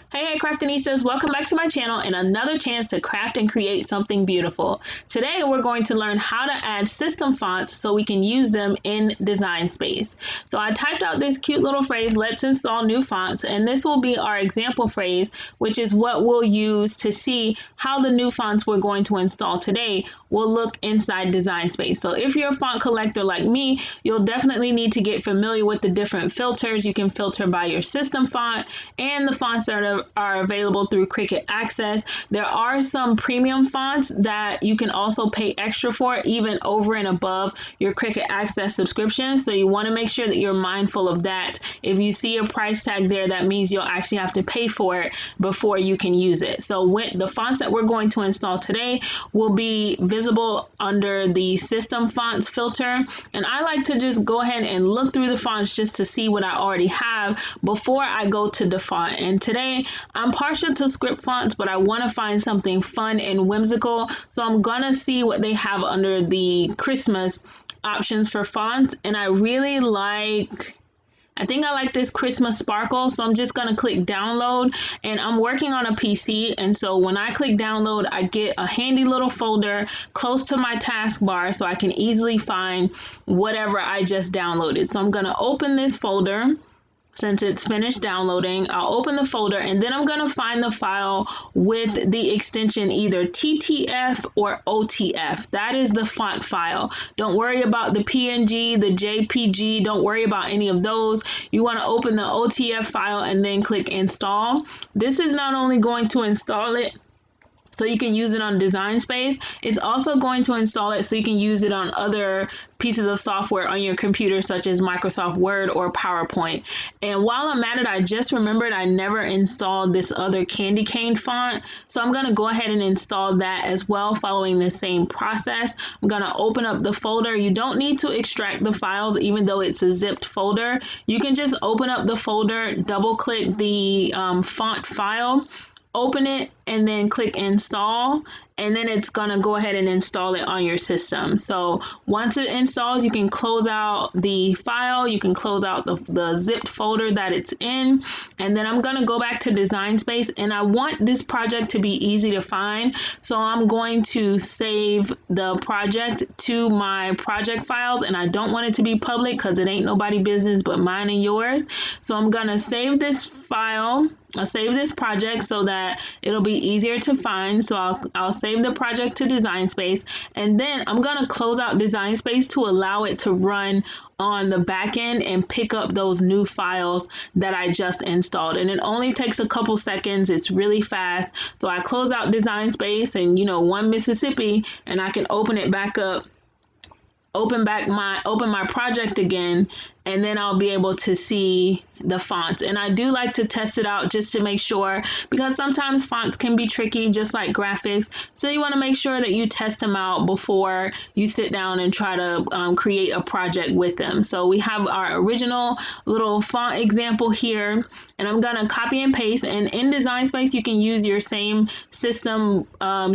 Hey Craftinistas, welcome back to my channel and another chance to craft and create something beautiful. Today we're going to learn how to add system fonts so we can use them in Design Space. So I typed out this cute little phrase, let's install new fonts, and this will be our example phrase, which is what we'll use to see how the new fonts we're going to install today will look inside Design Space. So if you're a font collector like me, you'll definitely need to get familiar with the different filters. You can filter by your system font and the fonts that are available through Cricut Access. There are some premium fonts that you can also pay extra for, even over and above your Cricut Access subscription. So you want to make sure that you're mindful of that. If you see a price tag there, that means you'll actually have to pay for it before you can use it. So when the fonts that we're going to install today will be visible under the system fonts filter. And I like to just go ahead and look through the fonts just to see what I already have before I go to the font. And today I'm partial to script fonts, but I want to find something fun and whimsical. So I'm gonna see what they have under the Christmas options for fonts. And I think I like this Christmas sparkle, so I'm just gonna click download, and I'm working on a PC, and so when I click download, I get a handy little folder close to my taskbar so I can easily find whatever I just downloaded. So I'm gonna open this folder. Since it's finished downloading, I'll open the folder, and then I'm going to find the file with the extension either TTF or OTF. That is the font file. Don't worry about the PNG, the JPG. Don't worry about any of those. You want to open the OTF file and then click install. This is not only going to install it so you can use it on Design Space, it's also going to install it so you can use it on other pieces of software on your computer, such as Microsoft Word or PowerPoint. And while I'm at it, I just remembered I never installed this other candy cane font. So I'm gonna go ahead and install that as well, following the same process. I'm gonna open up the folder. You don't need to extract the files, even though it's a zipped folder. You can just open up the folder, double click the font file, open it, and then click install, and then it's gonna go ahead and install it on your system. So once it installs, you can close out the file, you can close out the zipped folder that it's in, and then I'm gonna go back to Design Space, and I want this project to be easy to find, so I'm going to save the project to my project files, and I don't want it to be public because it ain't nobody business but mine and yours. So I'm gonna save this file, I'll save this project so that it'll be easier to find. So I'll save the project to Design Space, and then I'm gonna close out Design Space to allow it to run on the back end and pick up those new files that I just installed. And it only takes a couple seconds. It's really fast. So I close out Design Space and one Mississippi, and I can open it back up, open my project again, and then I'll be able to see the fonts. And I do like to test it out just to make sure, because sometimes fonts can be tricky, just like graphics. So you want to make sure that you test them out before you sit down and try to create a project with them. So we have our original little font example here, and I'm gonna copy and paste. And in Design Space, you can use your same system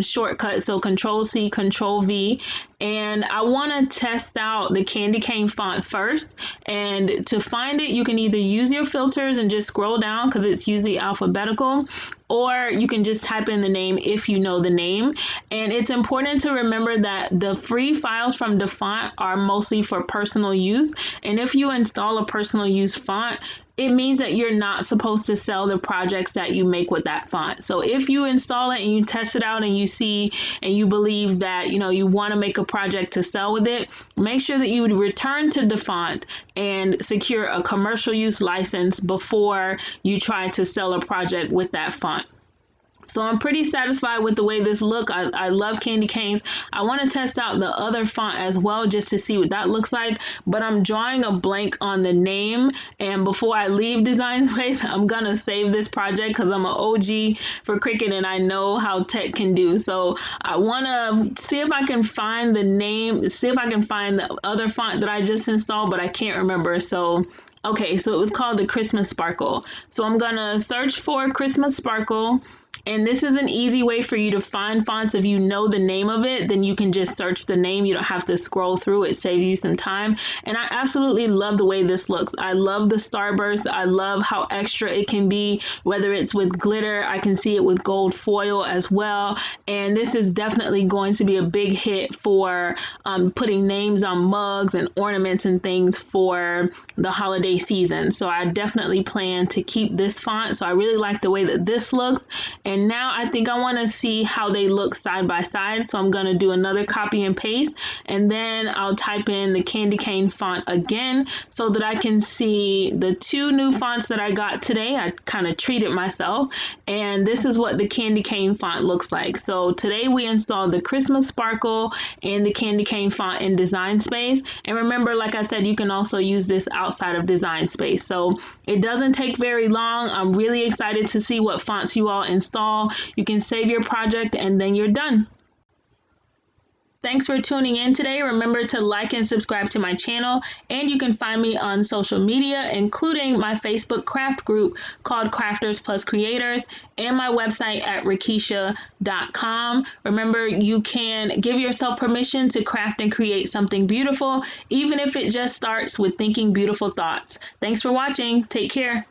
shortcut, so Control C, Control V. And I want to test out the candy cane font first. And to find it, you can either use your filters and just scroll down because it's usually alphabetical, or you can just type in the name if you know the name. And it's important to remember that the free files from the font are mostly for personal use. And if you install a personal use font, it means that you're not supposed to sell the projects that you make with that font. So if you install it and you test it out and you see and you believe that you want to make a project to sell with it, make sure that you would return to the font and secure a commercial use license before you try to sell a project with that font. So I'm pretty satisfied with the way this looks. I love candy canes. I want to test out the other font as well just to see what that looks like, but I'm drawing a blank on the name, and before I leave Design Space, I'm gonna save this project because I'm an OG for Cricut and I know how tech can do. So I want to see if I can find the name, see if I can find the other font that I just installed, but I can't remember. So okay, so it was called the Christmas Sparkle. So I'm gonna search for Christmas Sparkle, And this is an easy way for you to find fonts. If you know the name of it, then you can just search the name. You don't have to scroll through. It saves you some time. And I absolutely love the way this looks. I love the starburst. I love how extra it can be, whether it's with glitter. I can see it with gold foil as well. And this is definitely going to be a big hit for putting names on mugs and ornaments and things for the holiday season. So I definitely plan to keep this font. So I really like the way that this looks. And now I think I want to see how they look side by side. So I'm going to do another copy and paste, and then I'll type in the candy cane font again so that I can see the two new fonts that I got today. I kind of treated myself, and this is what the candy cane font looks like. So today we installed the Christmas sparkle and the candy cane font in Design Space. And remember, like I said, you can also use this outside of Design Space. So it doesn't take very long. I'm really excited to see what fonts you all install. You can save your project and then you're done. Thanks for tuning in today. Remember to like and subscribe to my channel, and you can find me on social media, including my Facebook craft group called Crafters Plus Creators, and my website at Rickeysha.com. Remember, you can give yourself permission to craft and create something beautiful, even if it just starts with thinking beautiful thoughts. Thanks for watching. Take care.